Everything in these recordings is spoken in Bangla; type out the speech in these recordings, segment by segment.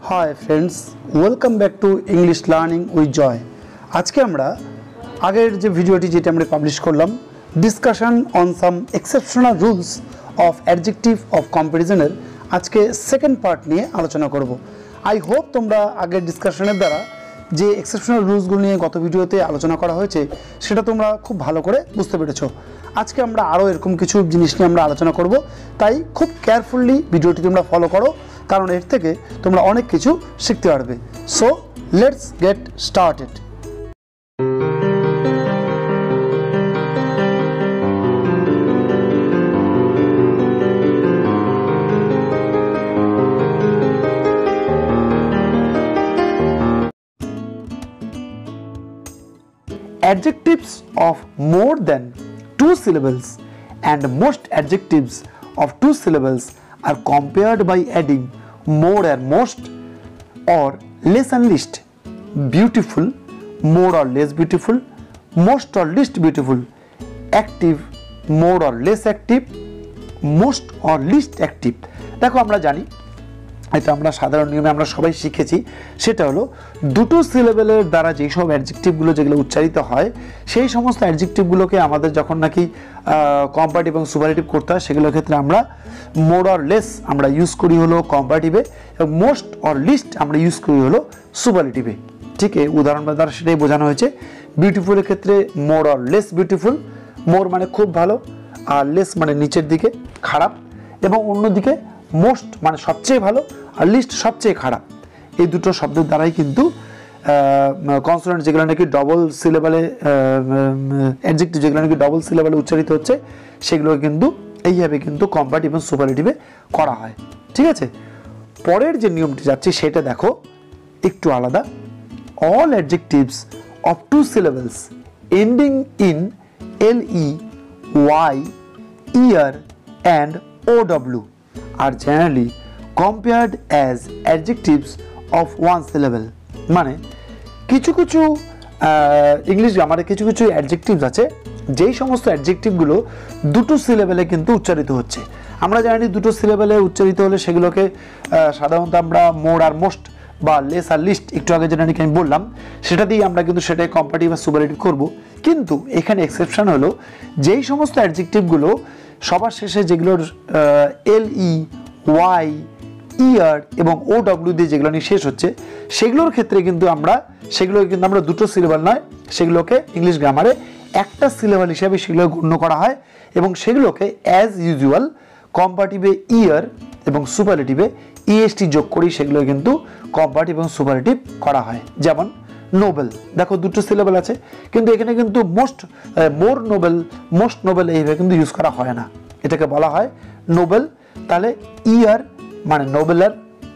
Hi friends welcome back to English learning with Jay. आज के আমরা আগের যে ভিডিওটি যেটা আমরা পাবলিশ করলাম discussion on some exceptional rules of adjective of কম্প্যারিজনের আজকে সেকেন্ড পার্ট নিয়ে আলোচনা করব। আই হোপ তোমরা আগের ডিসকাশনের দ্বারা যে এক্সেপশনাল রুলসগুলো নিয়ে গত ভিডিওতে আলোচনা করা হয়েছে সেটা তোমরা খুব ভালো করে বুঝতে পেরেছো। আজকে আমরা আরও এরকম কিছু জিনিস নিয়ে আমরা আলোচনা করব, তাই খুব কেয়ারফুলি ভিডিওটি তোমরা ফলো করো, কারণ এর থেকে তোমরা অনেক কিছু শিখতে পারবে। So let's get started. Adjectives of more than 2 syllables and most adjectives of 2 syllables are compared by adding more and most or less and least, beautiful, more or less beautiful, most or least beautiful, active, more or less active, most or least active। দেখো আমরা জানি এটা আমরা সাধারণ নিয়মে আমরা সবাই শিখেছি, সেটা হলো দুটো সিলেবেলের দ্বারা যেই সব অ্যাডজেক্টিভগুলো যেগুলো উচ্চারিত হয় সেই সমস্ত অ্যাডজেক্টিভগুলোকে আমাদের যখন নাকি কম্পারেটিভ এবং সুপারলেটিভ করতে হয় সেগুলোর ক্ষেত্রে আমরা মোর অর লেস আমরা ইউজ করি হলো কম্পারেটিভে এবং মোস্ট অর লিস্ট আমরা ইউজ করি হলো সুপারলেটিভে। ঠিক আছে, উদাহরণ দ্বারা সেটাই বোঝানো হয়েছে। বিউটিফুলের ক্ষেত্রে মোর অর লেস বিউটিফুল, মোর মানে খুব ভালো আর লেস মানে নিচের দিকে খারাপ, এবং অন্যদিকে মোস্ট মানে সবচেয়ে ভালো আর লিস্ট সবচেয়ে খারাপ। এই দুটো শব্দের দ্বারাই কিন্তু কনসোনেন্ট যেগুলো নাকি ডবল সিলেবেলে অ্যাডজেক্টিভ যেগুলো নাকি ডবল সিলেবেলে উচ্চারিত হচ্ছে সেগুলো কিন্তু এইভাবে কিন্তু কম্পারেটিভ এবং সুপারলেটিভে করা হয়। ঠিক আছে, পরের যে নিয়মটি যাচ্ছে সেটা দেখো একটু আলাদা। All adjectives of 2 syllables ending in LE, Y, ER and OW are generally compared as adjectives of 1 syllable। মানে কিছু কিছু ইংলিশ গ্রামারে কিছু কিছু অ্যাডজেক্টিভস আছে যেই সমস্ত অ্যাডজেক্টিভগুলো দুটো সিলেবেলে কিন্তু উচ্চারিত হচ্ছে। আমরা জানি দুটো সিলেবেলে উচ্চারিত হলে সেগুলোকে সাধারণত আমরা মোর আর মোস্ট বা লেস আর লিস্ট একটু আগে যেটা নাকি আমি বললাম সেটা দিয়ে আমরা কিন্তু সেটাই কম্পারেটিভ বা সুপারলেটিভ করব। কিন্তু এখানে এক্সেপশন হলো যেই সমস্ত অ্যাডজেক্টিভগুলো সবার শেষে যেগুলোর LE, Y, ER এবং OW দিয়ে যেগুলো নিয়ে শেষ হচ্ছে সেগুলোর ক্ষেত্রে কিন্তু আমরা দুটো সিলেবাল নয়, সেগুলোকে ইংলিশ গ্রামারে একটা সিলেবাল হিসাবে সেগুলো গণ্য করা হয় এবং সেগুলোকে অ্যাজ ইউজুয়াল কম্পারেটিভে ER এবং সুপারলেটিভে EST যোগ করেই সেগুলো কিন্তু কম্পারেটিভ এবং সুপারলেটিভ করা হয়। যেমন নোবেল, দেখো দুটো সিলেবেল আছে কিন্তু এখানে কিন্তু মোর নোবেল, মোস্ট নোবেল এইভাবে কিন্তু ইউজ করা হয় না, এটাকে বলা হয় নোবেল। তাহলে ER মানে নোবেলার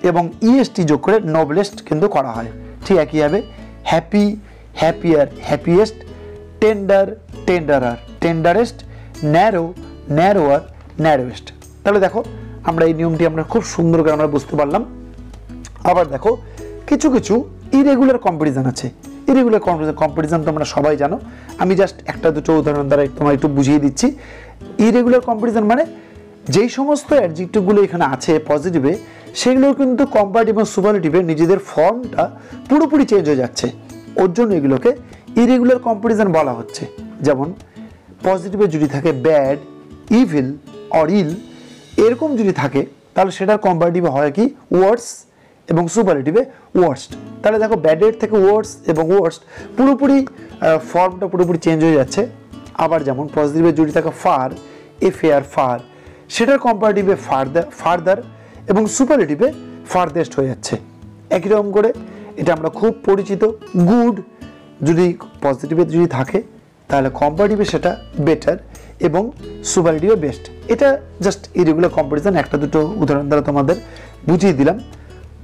এবং EST যোগ করে নোবেলেস্ট কিন্তু করা হয়। ঠিক একইভাবে happy, happier, happiest, tender, tenderer, tenderest, narrow, narrower, narrowest. তাহলে দেখো আমরা এই নিয়মটি আমরা খুব সুন্দর করে আমরা বুঝতে পারলাম। আবার দেখো কিছু কিছু ইরেগুলার কম্পারিজন আছে। ইরেগুলার কম্পারিজন তোমরা সবাই জানো, আমি জাস্ট একটা দুটো উদাহরণ দ্বারা তোমার একটু বুঝিয়ে দিচ্ছি। ইরেগুলার কম্পারিজন মানে যেই সমস্ত অ্যাডজেক্টিভগুলো এখানে আছে পজিটিভে সেগুলো কিন্তু কম্পারেটিভ এবং সুপারলেটিভে নিজেদের ফর্মটা পুরোপুরি চেঞ্জ হয়ে যাচ্ছে, ওর জন্য এগুলোকে ইরেগুলার কম্পারিজন বলা হচ্ছে। যেমন পজিটিভে যদি থাকে ব্যাড, ইভিল অর ইল এরকম যদি থাকে তাহলে সেটার কম্পারেটিভে হয় কি ওয়ার্স এবং সুপারলেটিভে ওয়ার্স্ট। তাহলে দেখো ব্যাডের থেকে ওয়ার্স এবং ওয়ার্স্ট পুরোপুরি ফর্মটা পুরোপুরি চেঞ্জ হয়ে যাচ্ছে। আবার যেমন পজিটিভে যদি থাকে ফার, এফেয়ার, ফার সেটার কম্পারেটিভে ফার্দার এবং সুপারলেটিভে ফারদেস্ট হয়ে যাচ্ছে। একই রকম করে এটা আমরা খুব পরিচিত গুড যদি পজিটিভে যদি থাকে তাহলে কম্পারেটিভে সেটা বেটার এবং সুপারলেটিভে বেস্ট। এটা জাস্ট ইরেগুলার কম্পারিজন একটা দুটো উদাহরণ দ্বারা তোমাদের বুঝিয়ে দিলাম।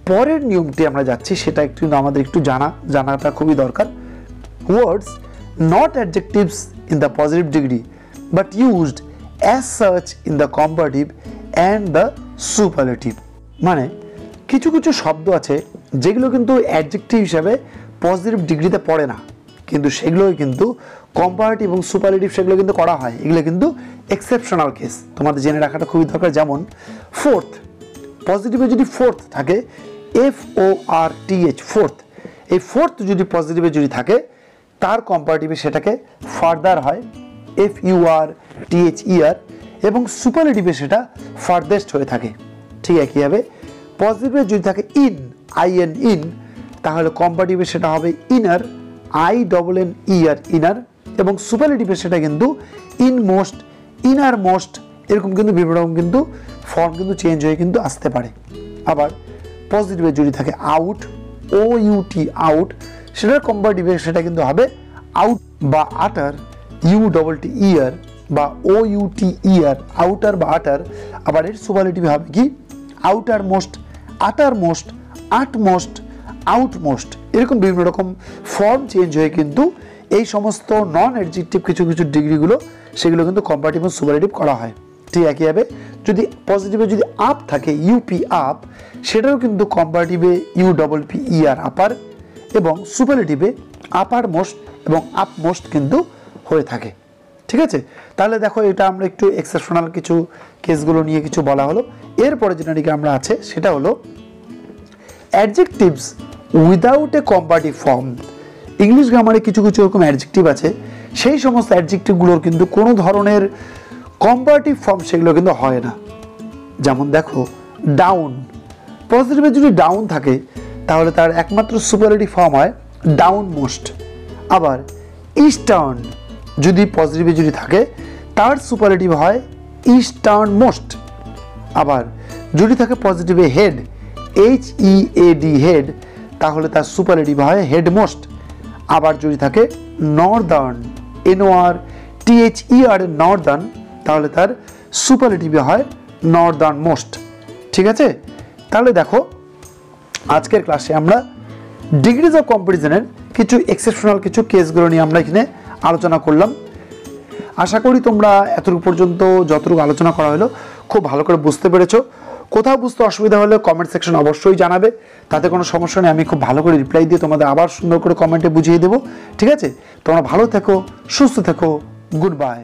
পরের নিয়মটি আমরা যাচ্ছি সেটা একটু আমাদের একটু জানাটা খুবই দরকার। ওয়ার্ডস not adjectives in the positive degree but used as such in the comparative and the superlative. মানে কিছু কিছু শব্দ আছে যেগুলো কিন্তু অ্যাডজেক্টিভ হিসাবে পজিটিভ ডিগ্রিতে পড়ে না, কিন্তু সেগুলোই কিন্তু কম্পারেটিভ এবং সুপারলেটিভ সেগুলো কিন্তু করা হয়। এগুলো কিন্তু এক্সেপশনাল কেস, তোমাদের জেনে রাখাটা খুবই দরকার। যেমন ফোর্থ, পজিটিভে যদি ফোর্থ থাকে FORTH, ফোর্থ, এই ফোর্থ যদি পজিটিভে যদি থাকে তার কম্পারেটিভে সেটাকে ফার্দার হয় FURTHER, এবং সুপারলেটিভে সেটা ফার্দেস্ট হয়ে থাকে। ঠিক একইভাবে পজিটিভে যদি থাকে ইন, তাহলে কম্পারেটিভে সেটা হবে ইনার, INNER, ইনার, এবং সুপারলেটিভে সেটা কিন্তু ইনমোস্ট, ইনার মোস্ট, এরকম কিন্তু বিভিন্ন রকম কিন্তু ফর্ম কিন্তু চেঞ্জ হয়ে কিন্তু আসতে পারে। আবার পজিটিভে যদি থাকে আউট, আউট, সেটার কম্পারেটিভে সেটা কিন্তু হবে আউট বা আটার, UTTER বা OUTER, আউটার বা আটার। আবার এর সুপারলেটিভে হবে কি আউটার মোস্ট, আটার মোস্ট, আটমোস্ট, আউটমোস্ট, এরকম বিভিন্ন রকম ফর্ম চেঞ্জ হয়ে কিন্তু এই সমস্ত নন অ্যাডজেক্টিভ কিছু কিছু ডিগ্রিগুলো সেগুলো কিন্তু কম্পারেটিভ এবং সুপারলেটিভ করা হয়। ঠিক একইভাবে যদি পজিটিভে যদি আপ থাকে UP, আপ, সেটাও কিন্তু কম্পারেটিভে UPPER, আপার, এবং সুপারলেটিভে আপার মোস্ট এবং আপমোস্ট কিন্তু হয়ে থাকে। ঠিক আছে, তাহলে দেখো এটা আমরা একটু এক্সেপশনাল কিছু কেসগুলো নিয়ে কিছু বলা হলো। এরপরে যেটা নাকি আমরা আছে সেটা হলো adjectives without a comparative form. English গ্রামারে কিছু কিছু এরকম অ্যাডজেক্টিভ আছে, সেই সমস্ত অ্যাডজেক্টিভগুলোর কিন্তু কোনো ধরনের কম্পারেটিভ ফর্ম সেগুলো কিন্তু হয় না। যেমন দেখো ডাউন, পজিটিভে যদি ডাউন থাকে তাহলে তার একমাত্র সুপারলেটিভ ফর্ম হয় ডাউন মোস্ট। আবার ইস্টার্ন যদি পজিটিভে যদি থাকে তার সুপারলেটিভ হয় ইস্টার্ন মোস্ট। আবার যদি থাকে পজিটিভে হেড, HEAD, হেড, তাহলে তার সুপারলেটিভ হয় হেড মোস্ট। আবার যদি থাকে নর্দার্ন, NORTHER, নর্দার্ন, তাহলে তার সুপারলেটিভে হয় নর্দার্ন মোস্ট। ঠিক আছে, তাহলে দেখো আজকের ক্লাসে আমরা ডিগ্রিজ অফ কম্পারিজনের কিছু এক্সেপশনাল কিছু কেসগুলো নিয়ে আমরা এখানে আলোচনা করলাম। আশা করি তোমরা এতটুকু পর্যন্ত যতটুকু আলোচনা করা হলো খুব ভালো করে বুঝতে পেরেছো। কোথাও বুঝতে অসুবিধা হলে কমেন্ট সেকশন অবশ্যই জানাবে, তাতে কোনো সমস্যা নেই, আমি খুব ভালো করে রিপ্লাই দিয়ে তোমাদের আবার সুন্দর করে কমেন্টে বুঝিয়ে দেবো। ঠিক আছে, তোমরা ভালো থেকো, সুস্থ থেকো, গুড বাই।